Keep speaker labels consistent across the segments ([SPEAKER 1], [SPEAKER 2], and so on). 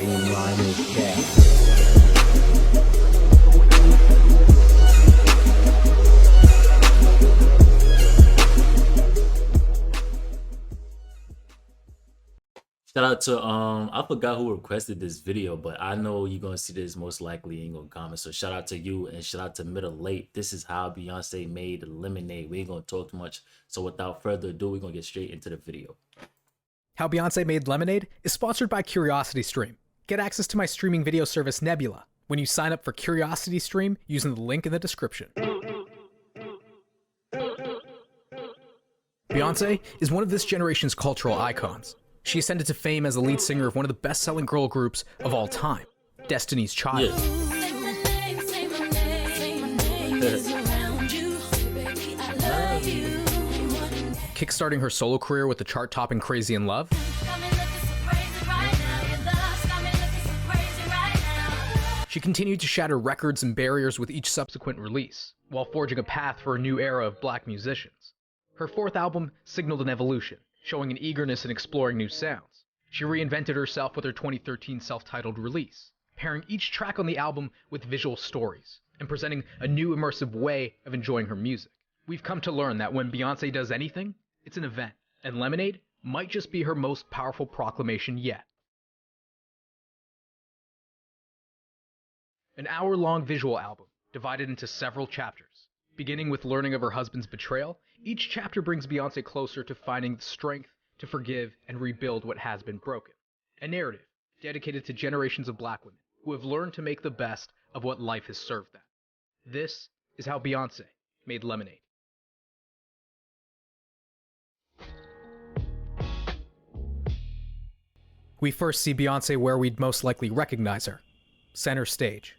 [SPEAKER 1] fucking line is cat. Shout out to I forgot who requested this video, but I know you're gonna see this most likely in gonna comment. So shout out to you and shout out to Middle Late. This is how Beyonce made Lemonade. We ain't gonna talk too much. So without further ado, we're gonna get straight into the video.
[SPEAKER 2] How Beyonce Made Lemonade is sponsored by CuriosityStream. Get access to my streaming video service Nebula when you sign up for CuriosityStream using the link in the description. Beyonce is one of this generation's cultural icons. She ascended to fame as the lead singer of one of the best-selling girl groups of all time, Destiny's Child. Kickstarting her solo career with the chart-topping Crazy in Love. She continued to shatter records and barriers with each subsequent release, while forging a path for a new era of black musicians. Her fourth album signaled an evolution, showing an eagerness in exploring new sounds. She reinvented herself with her 2013 self-titled release, pairing each track on the album with visual stories, and presenting a new immersive way of enjoying her music. We've come to learn that when Beyonce does anything, it's an event, and Lemonade might just be her most powerful proclamation yet. An hour-long visual album, divided into several chapters. Beginning with learning of her husband's betrayal, each chapter brings Beyonce closer to finding the strength to forgive and rebuild what has been broken. A narrative dedicated to generations of black women who have learned to make the best of what life has served them. This is how Beyonce made Lemonade. We first see Beyonce where we'd most likely recognize her, center stage.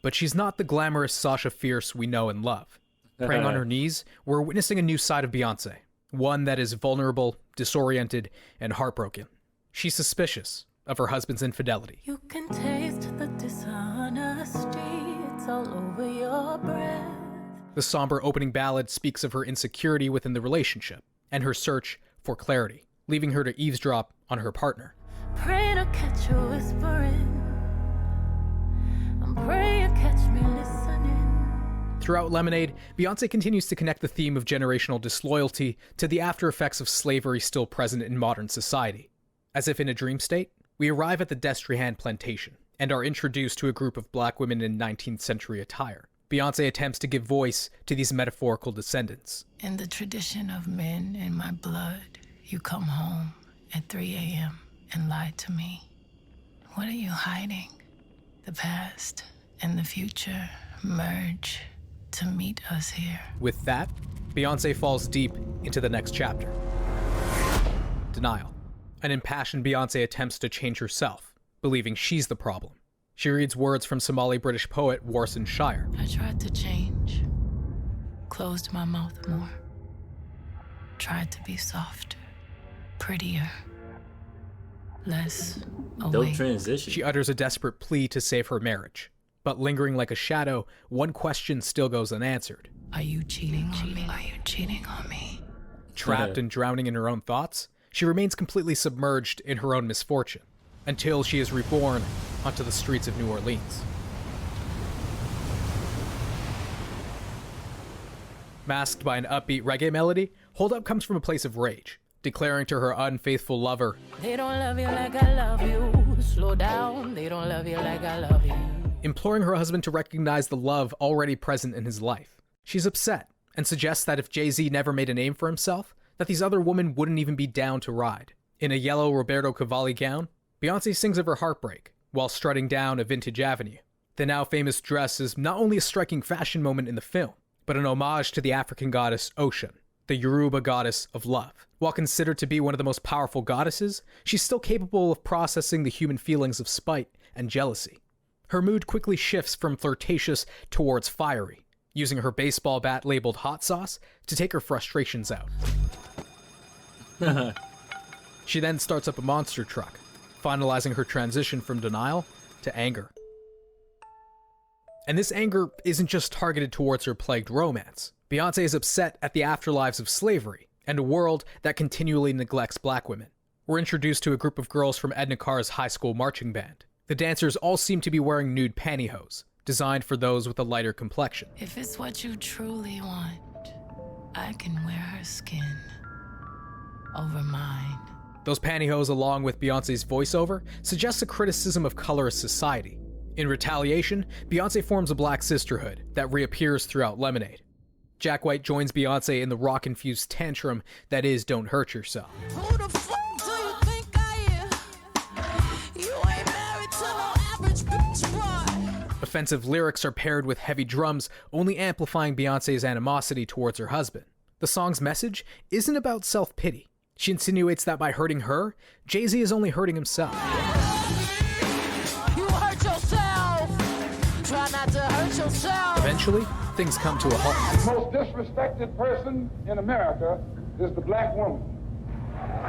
[SPEAKER 2] But she's not the glamorous Sasha Fierce we know and love. Praying on her knees, we're witnessing a new side of Beyonce, one that is vulnerable, disoriented, and heartbroken. She's suspicious of her husband's infidelity.
[SPEAKER 3] You can taste the dishonesty, it's all over your breath.
[SPEAKER 2] The somber opening ballad speaks of her insecurity within the relationship and her search for clarity, leaving her to eavesdrop on her partner.
[SPEAKER 3] Pray to catch you whispering, I'm praying catch me listening.
[SPEAKER 2] Throughout Lemonade, Beyonce continues to connect the theme of generational disloyalty to the after effects of slavery still present in modern society. As if in a dream state, we arrive at the Destrehan plantation and are introduced to a group of black women in 19th century attire. Beyonce attempts to give voice to these metaphorical descendants.
[SPEAKER 3] In the tradition of men in my blood, you come home at 3 a.m. and lie to me. What are you hiding? The past and the future merge to meet us here.
[SPEAKER 2] With that, Beyonce falls deep into the next chapter. Denial. An impassioned Beyonce attempts to change herself, believing she's the problem. She reads words from Somali-British poet Warsan Shire.
[SPEAKER 3] I tried to change, closed my mouth more, tried to be softer, prettier, less
[SPEAKER 1] Dope
[SPEAKER 3] awake.
[SPEAKER 1] transition.
[SPEAKER 2] She utters a desperate plea to save her marriage. But lingering like a shadow, one question still goes unanswered.
[SPEAKER 3] Are you cheating on me? Are you cheating on me?
[SPEAKER 2] Trapped and drowning in her own thoughts, she remains completely submerged in her own misfortune, until she is reborn onto the streets of New Orleans. Masked by an upbeat reggae melody, Hold Up comes from a place of rage, declaring to her unfaithful lover,
[SPEAKER 3] They don't love you like I love you. Slow down, they don't love you like I love you.
[SPEAKER 2] imploring her husband to recognize the love already present in his life. She's upset and suggests that if Jay-Z never made a name for himself, that these other women wouldn't even be down to ride. In a yellow Roberto Cavalli gown, Beyonce sings of her heartbreak while strutting down a vintage avenue. The now famous dress is not only a striking fashion moment in the film, but an homage to the African goddess Ocean, the Yoruba goddess of love. While considered to be one of the most powerful goddesses, she's still capable of processing the human feelings of spite and jealousy. Her mood quickly shifts from flirtatious towards fiery, using her baseball bat labeled hot sauce to take her frustrations out. She then starts up a monster truck, finalizing her transition from denial to anger. And this anger isn't just targeted towards her plagued romance. Beyonce is upset at the afterlives of slavery and a world that continually neglects black women. We're introduced to a group of girls from Edna Carr's high school marching band. The dancers all seem to be wearing nude pantyhose, designed for those with a lighter complexion.
[SPEAKER 3] If it's what you truly want, I can wear her skin over mine.
[SPEAKER 2] Those pantyhose, along with Beyonce's voiceover, suggest a criticism of colorist society. In retaliation, Beyonce forms a black sisterhood that reappears throughout Lemonade. Jack White joins Beyonce in the rock-infused tantrum that is Don't Hurt Yourself.
[SPEAKER 3] Who the fuck do you think I am? You ain't married to no average bitch boy.
[SPEAKER 2] Offensive lyrics are paired with heavy drums, only amplifying Beyonce's animosity towards her husband. The song's message isn't about self-pity. She insinuates that by hurting her, Jay-Z is only hurting himself.
[SPEAKER 3] You hurt yourself. Try not to hurt yourself.
[SPEAKER 2] Eventually, things come to a halt.
[SPEAKER 4] The most disrespected person in America is the black woman.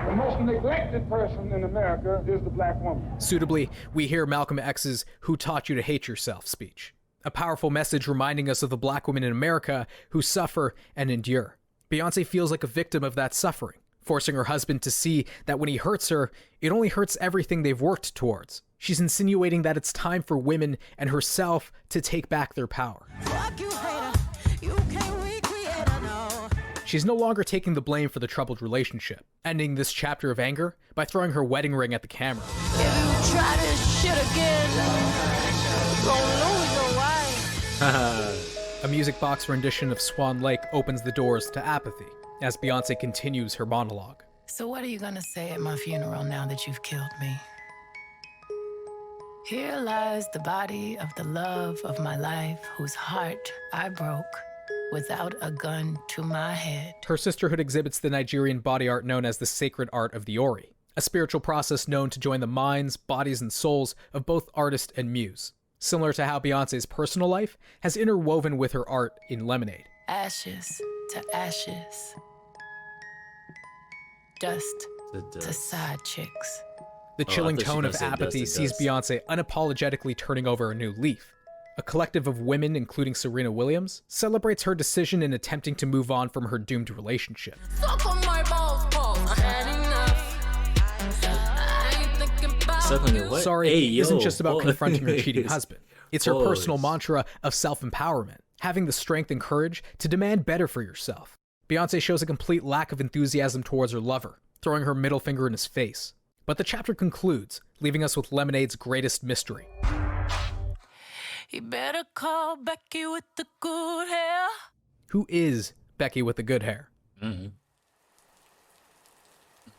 [SPEAKER 4] The most neglected person in America is the black woman.
[SPEAKER 2] Suitably, we hear Malcolm X's "Who Taught You to Hate Yourself" speech. A powerful message reminding us of the black women in America who suffer and endure. Beyonce feels like a victim of that suffering, forcing her husband to see that when he hurts her, it only hurts everything they've worked towards. She's insinuating that it's time for women and herself to take back their power.
[SPEAKER 3] Fuck you, hater. You can't recreate her, no.
[SPEAKER 2] She's no longer taking the blame for the troubled relationship, ending this chapter of anger by throwing her wedding ring at the camera.
[SPEAKER 3] If you try this shit again, you're gonna lose your wife.
[SPEAKER 2] A music box rendition of Swan Lake opens the doors to apathy as Beyonce continues her monologue.
[SPEAKER 3] So what are you gonna say at my funeral now that you've killed me? Here lies the body of the love of my life, whose heart I broke without a gun to my head.
[SPEAKER 2] Her sisterhood exhibits the Nigerian body art known as the sacred art of the Ori, a spiritual process known to join the minds, bodies, and souls of both artist and muse, similar to how Beyonce's personal life has interwoven with her art in Lemonade.
[SPEAKER 3] Ashes to ashes. Dust to side chicks.
[SPEAKER 2] The
[SPEAKER 1] I
[SPEAKER 2] chilling
[SPEAKER 1] thought she
[SPEAKER 2] tone of
[SPEAKER 1] was gonna say
[SPEAKER 2] apathy
[SPEAKER 1] dust to
[SPEAKER 2] sees
[SPEAKER 1] dust.
[SPEAKER 2] Beyonce unapologetically turning over a new leaf. A collective of women, including Serena Williams, celebrates her decision in attempting to move on from her doomed relationship.
[SPEAKER 3] Suck on my balls, Paul. I had enough. I ain't thinking about
[SPEAKER 1] Suck on your what?
[SPEAKER 2] Sorry
[SPEAKER 1] Hey,
[SPEAKER 2] isn't
[SPEAKER 1] yo,
[SPEAKER 2] just about
[SPEAKER 1] pause.
[SPEAKER 2] confronting her cheating husband. It's her personal
[SPEAKER 1] Pause.
[SPEAKER 2] mantra of self-empowerment, having the strength and courage to demand better for yourself. Beyonce shows a complete lack of enthusiasm towards her lover, throwing her middle finger in his face. But the chapter concludes, leaving us with Lemonade's greatest mystery.
[SPEAKER 3] You better call Becky with the good hair.
[SPEAKER 2] Who is Becky with the good hair?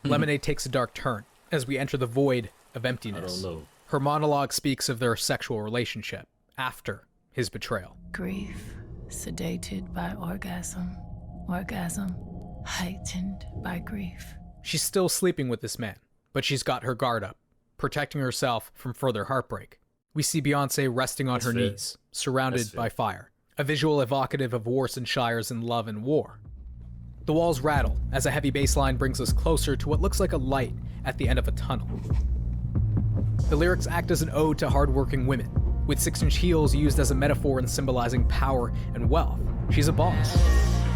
[SPEAKER 2] Lemonade takes a dark turn as we enter the void of
[SPEAKER 1] I
[SPEAKER 2] emptiness.
[SPEAKER 1] don't know.
[SPEAKER 2] Her monologue speaks of their sexual relationship after his betrayal.
[SPEAKER 3] Grief, sedated by orgasm. Orgasm, heightened by grief.
[SPEAKER 2] She's still sleeping with this man, but she's got her guard up, protecting herself from further heartbreak. We see Beyonce resting on her
[SPEAKER 1] fair.
[SPEAKER 2] knees, surrounded
[SPEAKER 1] That's fair.
[SPEAKER 2] by fire, a visual evocative of Worcestershires in love and war. The walls rattle as a heavy bass line brings us closer to what looks like a light at the end of a tunnel. The lyrics act as an ode to hardworking women, with 6-inch heels used as a metaphor in symbolizing power and wealth. She's a boss.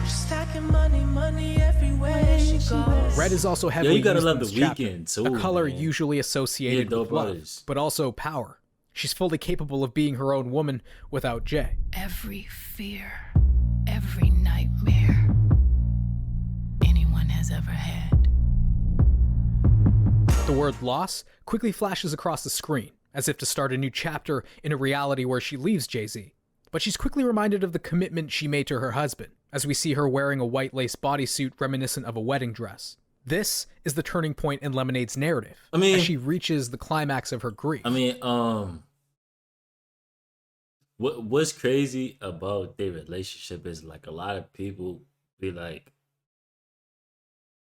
[SPEAKER 3] Stacking money everywhere she goes.
[SPEAKER 2] Red is also heavily
[SPEAKER 1] you gotta
[SPEAKER 2] used
[SPEAKER 1] love
[SPEAKER 2] in
[SPEAKER 1] The
[SPEAKER 2] this chapter,
[SPEAKER 1] Weeknd, too,
[SPEAKER 2] a color
[SPEAKER 1] man.
[SPEAKER 2] usually associated
[SPEAKER 1] Yeah,
[SPEAKER 2] with
[SPEAKER 1] dope
[SPEAKER 2] love,
[SPEAKER 1] artist.
[SPEAKER 2] but also power. She's fully capable of being her own woman without Jay.
[SPEAKER 3] Every fear, every nightmare anyone has ever had.
[SPEAKER 2] The word loss quickly flashes across the screen, as if to start a new chapter in a reality where she leaves Jay-Z. But she's quickly reminded of the commitment she made to her husband, as we see her wearing a white lace bodysuit reminiscent of a wedding dress. This is the turning point in Lemonade's narrative,
[SPEAKER 1] I mean-
[SPEAKER 2] as she reaches the climax of her grief.
[SPEAKER 1] I mean, what's crazy about their relationship is like a lot of people be like,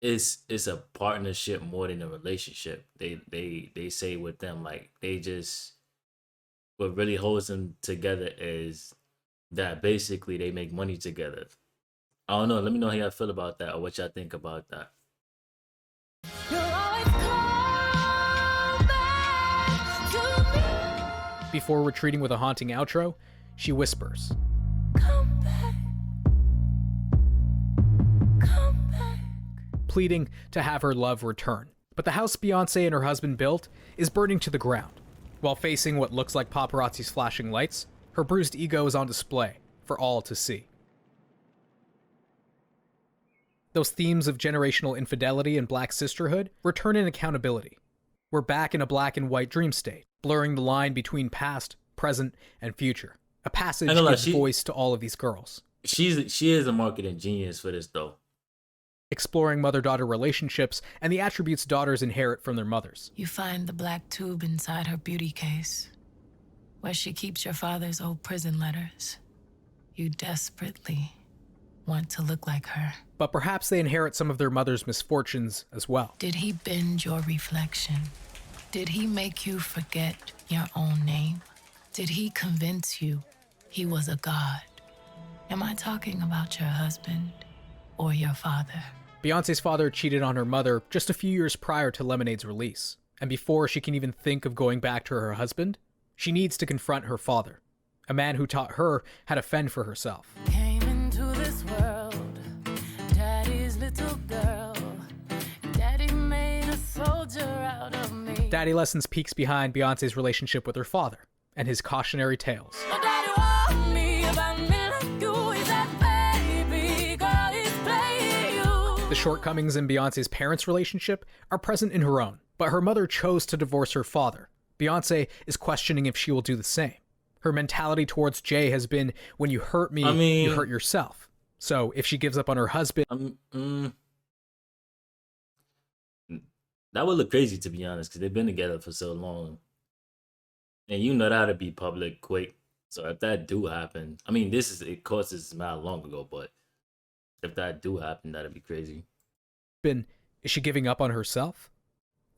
[SPEAKER 1] it's a partnership more than a relationship. They say with them like they just what really holds them together is that basically they make money together. I don't know. Let me know how y'all feel about that or what y'all think about that.
[SPEAKER 2] Before retreating with a haunting outro, she whispers,
[SPEAKER 3] Come back. Come back.
[SPEAKER 2] pleading to have her love return. But the house Beyonce and her husband built is burning to the ground. While facing what looks like paparazzi's flashing lights, her bruised ego is on display for all to see. Those themes of generational infidelity and black sisterhood return in accountability. We're back in a black and white dream state, blurring the line between past, present, and future. A passage gives voice to all of these girls.
[SPEAKER 1] She is a marketing genius for this, though.
[SPEAKER 2] Exploring mother-daughter relationships and the attributes daughters inherit from their mothers.
[SPEAKER 3] You find the black tube inside her beauty case, where she keeps your father's old prison letters. You desperately want to look like her.
[SPEAKER 2] But perhaps they inherit some of their mother's misfortunes as well.
[SPEAKER 3] Did he bend your reflection? Did he make you forget your own name? Did he convince you he was a god? Am I talking about your husband or your father?
[SPEAKER 2] Beyonce's father cheated on her mother just a few years prior to Lemonade's release. And before she can even think of going back to her husband, she needs to confront her father, a man who taught her how to fend for herself.
[SPEAKER 3] Came into this world, daddy's little girl. Daddy made a soldier out of me.
[SPEAKER 2] Daddy Lessons peeks behind Beyonce's relationship with her father and his cautionary tales. The shortcomings in Beyonce's parents' relationship are present in her own, but her mother chose to divorce her father. Beyonce is questioning if she will do the same. Her mentality towards Jay has been, when you hurt me, you hurt yourself. So if she gives up on her husband...
[SPEAKER 1] That would look crazy, to be honest, because they've been together for so long. And you know that'd be public quick. So if that do happen, I mean, of course, this is not long ago, but if that do happen, that'd be crazy.
[SPEAKER 2] Is she giving up on herself?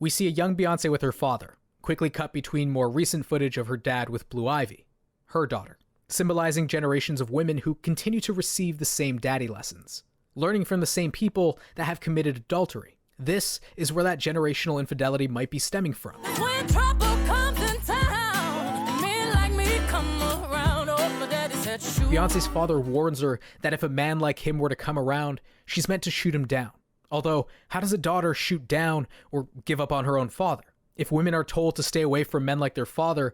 [SPEAKER 2] We see a young Beyonce with her father, quickly cut between more recent footage of her dad with Blue Ivy, her daughter, symbolizing generations of women who continue to receive the same daddy lessons, learning from the same people that have committed adultery. This is where that generational infidelity might be stemming from.
[SPEAKER 3] When trouble comes in town, men like me come around. Oh, my daddy said shoot.
[SPEAKER 2] Beyonce's father warns her that if a man like him were to come around, she's meant to shoot him down. Although, how does a daughter shoot down or give up on her own father? If women are told to stay away from men like their father,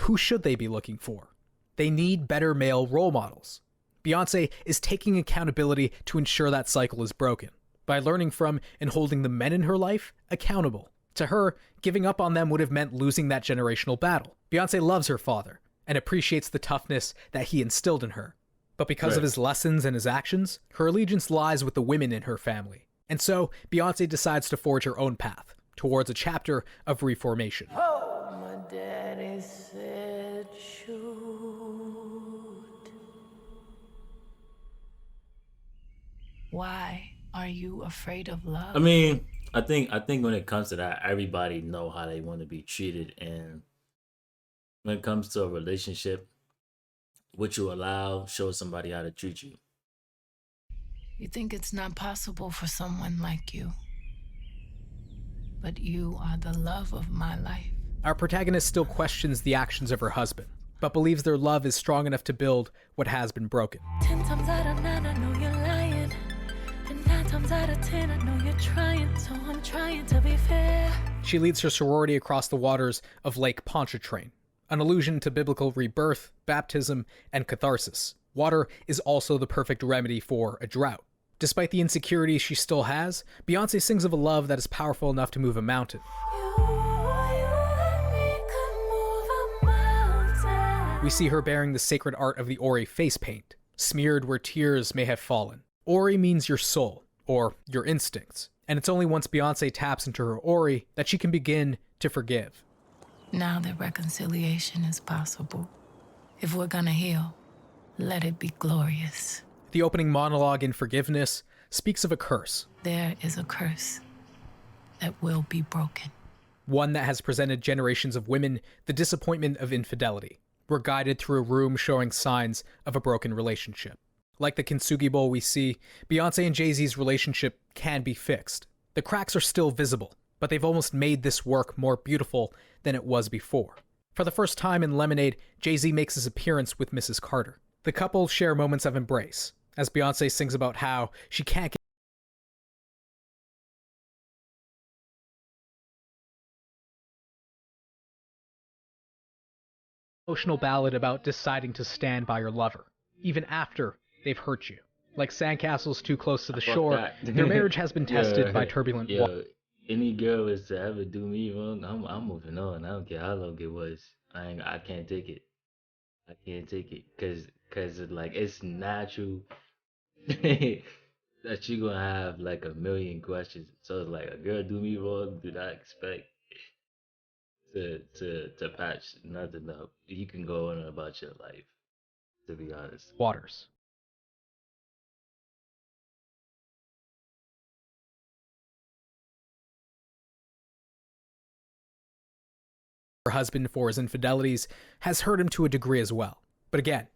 [SPEAKER 2] who should they be looking for? They need better male role models. Beyonce is taking accountability to ensure that cycle is broken, by learning from and holding the men in her life accountable. To her, giving up on them would have meant losing that generational battle. Beyonce loves her father and appreciates the toughness that he instilled in her. But because of his lessons and his actions, her allegiance lies with the women in her family. And so, Beyonce decides to forge her own path towards a chapter of reformation.
[SPEAKER 3] Oh, my daddy said shoot. Why are you afraid of love?
[SPEAKER 1] I mean, I think when it comes to that, everybody know how they want to be treated, and when it comes to a relationship, what you allow shows somebody how to treat you.
[SPEAKER 3] You think it's not possible for someone like you, but you are the love of my life.
[SPEAKER 2] Our protagonist still questions the actions of her husband, but believes their love is strong enough to build what has been broken.
[SPEAKER 3] 10 times out of 9, I know you're lying. And 9 times out of 10, I know you're trying, so I'm trying to be fair.
[SPEAKER 2] She leads her sorority across the waters of Lake Pontchartrain, an allusion to biblical rebirth, baptism, and catharsis. Water is also the perfect remedy for a drought. Despite the insecurities she still has, Beyonce sings of a love that is powerful enough to move a mountain. We see her bearing the sacred art of the Ori face paint, smeared where tears may have fallen. Ori means your soul, or your instincts, and it's only once Beyonce taps into her Ori that she can begin to forgive.
[SPEAKER 3] Now that reconciliation is possible, if we're gonna heal, let it be glorious.
[SPEAKER 2] The opening monologue in Forgiveness speaks of a curse.
[SPEAKER 3] There is a curse that will be broken.
[SPEAKER 2] One that has presented generations of women the disappointment of infidelity. We're guided through a room showing signs of a broken relationship. Like the Kintsugi Bowl we see, Beyonce and Jay-Z's relationship can be fixed. The cracks are still visible, but they've almost made this work more beautiful than it was before. For the first time in Lemonade, Jay-Z makes his appearance with Mrs. Carter. The couple share moments of embrace, as Beyonce sings about how she can't get Emotional ballad about deciding to stand by your lover, even after they've hurt you. Like sandcastles too close to the
[SPEAKER 1] Fuck
[SPEAKER 2] shore,
[SPEAKER 1] that.
[SPEAKER 2] their marriage has been tested by
[SPEAKER 1] Yo,
[SPEAKER 2] turbulent water.
[SPEAKER 1] yo, any girl is to ever do me wrong, I'm moving on. I don't care how long it was. I can't take it. I can't take it, cause like it's natural that you're gonna have like a million questions. So it's like a girl do me wrong, do not expect to patch nothing up. You can go on about your life, to be honest.
[SPEAKER 2] Waters. Her husband for his infidelities has hurt him to a degree as well. But again,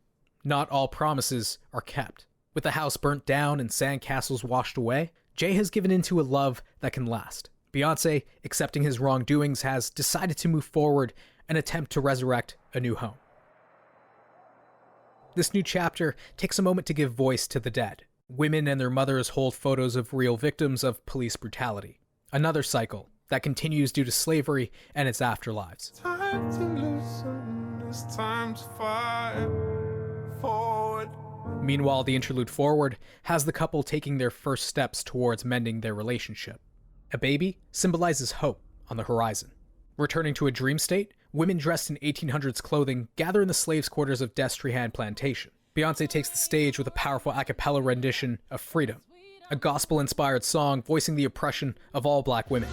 [SPEAKER 2] not all promises are kept. With the house burnt down and sandcastles washed away, Jay has given into a love that can last. Beyonce, accepting his wrongdoings, has decided to move forward and attempt to resurrect a new home. This new chapter takes a moment to give voice to the dead. Women and their mothers hold photos of real victims of police brutality. Another cycle that continues due to slavery and its afterlives.
[SPEAKER 5] Time to listen, it's time to fight forward.
[SPEAKER 2] Meanwhile, the interlude forward has the couple taking their first steps towards mending their relationship. A baby symbolizes hope on the horizon. Returning to a dream state, women dressed in 1800s clothing gather in the slaves' quarters of Destrehan Plantation. Beyonce takes the stage with a powerful a cappella rendition of Freedom, a gospel-inspired song voicing the oppression of all black women.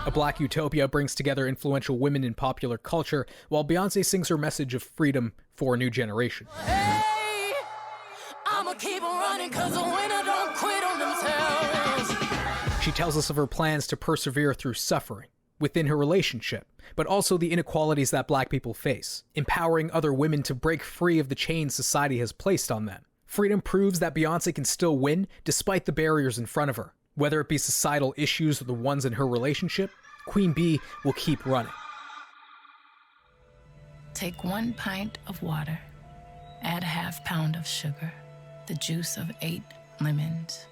[SPEAKER 2] A Black Utopia brings together influential women in popular culture, while Beyonce sings her message of freedom for a new generation.
[SPEAKER 3] Hey, I'ma keep on running 'cause a winner don't quit on themselves.
[SPEAKER 2] She tells us of her plans to persevere through suffering within her relationship, but also the inequalities that black people face, empowering other women to break free of the chains society has placed on them. Freedom proves that Beyonce can still win despite the barriers in front of her. Whether it be societal issues or the ones in her relationship, Queen Bee will keep running.
[SPEAKER 3] Take 1 pint of water, add a ½ pound of sugar, the juice of 8 lemons,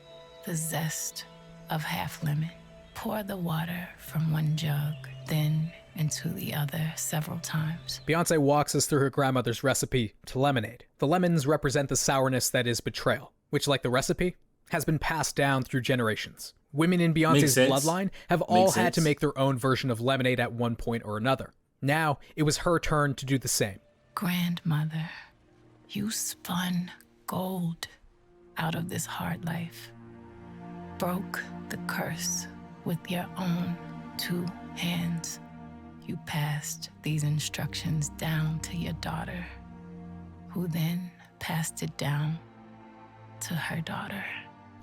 [SPEAKER 3] the zest of ½ lemon. Pour the water from 1 jug, then into the other several times.
[SPEAKER 2] Beyonce walks us through her grandmother's recipe to lemonade. The lemons represent the sourness that is betrayal, which, like the recipe, has been passed down through generations. Women in Beyonce's bloodline have all had to make their own version of lemonade at one point or another. Now, it was her turn to do the same.
[SPEAKER 3] Grandmother, you spun gold out of this hard life. Broke the curse with your own 2 hands. You passed these instructions down to your daughter, who then passed it down to her daughter.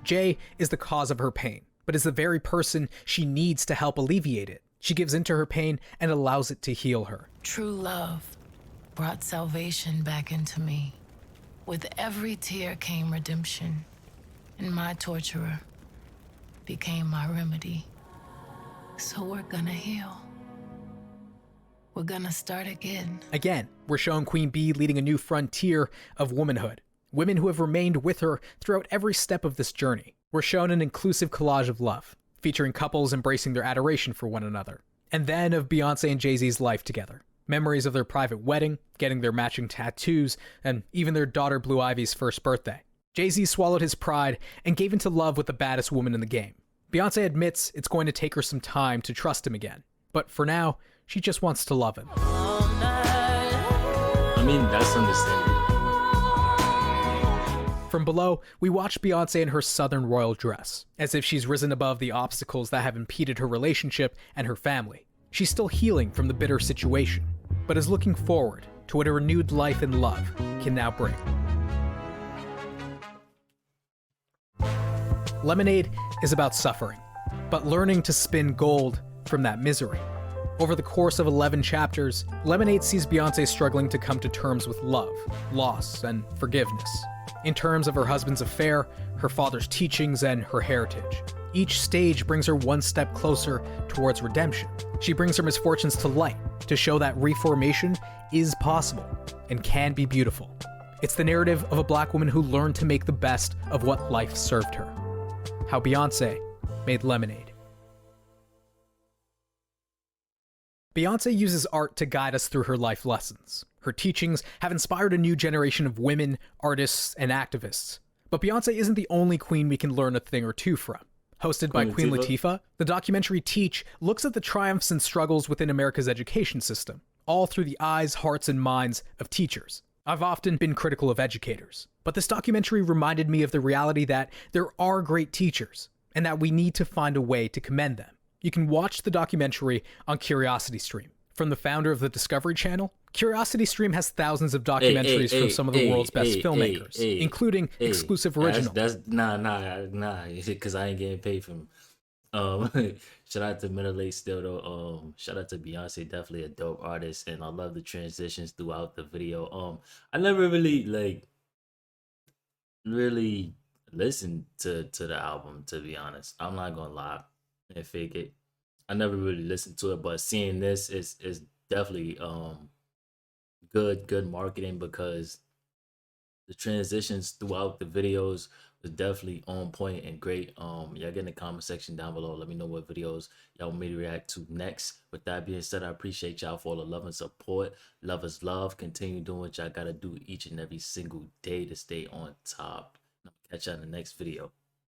[SPEAKER 2] Jay is the cause of her pain, but is the very person she needs to help alleviate it. She gives into her pain and allows it to heal her.
[SPEAKER 3] True love brought salvation back into me. With every tear came redemption, and my torturer became my remedy. So we're gonna heal. We're gonna start again.
[SPEAKER 2] Again, we're showing Queen Bee leading a new frontier of womanhood. Women who have remained with her throughout every step of this journey. We're shown an inclusive collage of love, featuring couples embracing their adoration for one another. And then of Beyonce and Jay-Z's life together. Memories of their private wedding, getting their matching tattoos, and even their daughter Blue Ivy's first birthday. Jay-Z swallowed his pride and gave into love with the baddest woman in the game. Beyonce admits it's going to take her some time to trust him again. But for now, she just wants to love him.
[SPEAKER 1] I mean, that's understandable.
[SPEAKER 2] From below, we watch Beyonce in her southern royal dress, as if she's risen above the obstacles that have impeded her relationship and her family. She's still healing from the bitter situation, but is looking forward to what a renewed life in love can now bring. Lemonade is about suffering, but learning to spin gold from that misery. Over the course of 11 chapters, Lemonade sees Beyonce struggling to come to terms with love, loss, and forgiveness. In terms of her husband's affair, her father's teachings, and her heritage. Each stage brings her one step closer towards redemption. She brings her misfortunes to light to show that reformation is possible and can be beautiful. It's the narrative of a black woman who learned to make the best of what life served her. How Beyonce made lemonade. Beyonce uses art to guide us through her life lessons. Her teachings have inspired a new generation of women, artists, and activists. But Beyonce isn't the only queen we can learn a thing or two from. Hosted by Queen Latifah, the documentary Teach looks at the triumphs and struggles within America's education system, all through the eyes, hearts, and minds of teachers. I've often been critical of educators, but this documentary reminded me of the reality that there are great teachers, and that we need to find a way to commend them. You can watch the documentary on CuriosityStream. From the founder of the Discovery Channel, CuriosityStream has thousands of documentaries from some of the world's best filmmakers, including exclusive originals.
[SPEAKER 1] That's nah, because I ain't getting paid from. Shout out to Middle Late still though. Shout out to Beyonce, definitely a dope artist, and I love the transitions throughout the video. I never really really listened to the album, to be honest. I'm not gonna lie and fake it. I never really listened to it, but seeing this is definitely good marketing, because the transitions throughout the videos was definitely on point and great. Y'all get in the comment section down below. Let me know what videos y'all want me to react to next. With that being said, I appreciate y'all for all the love and support. Love is love. Continue doing what y'all gotta do each and every single day to stay on top. Catch y'all in the next video.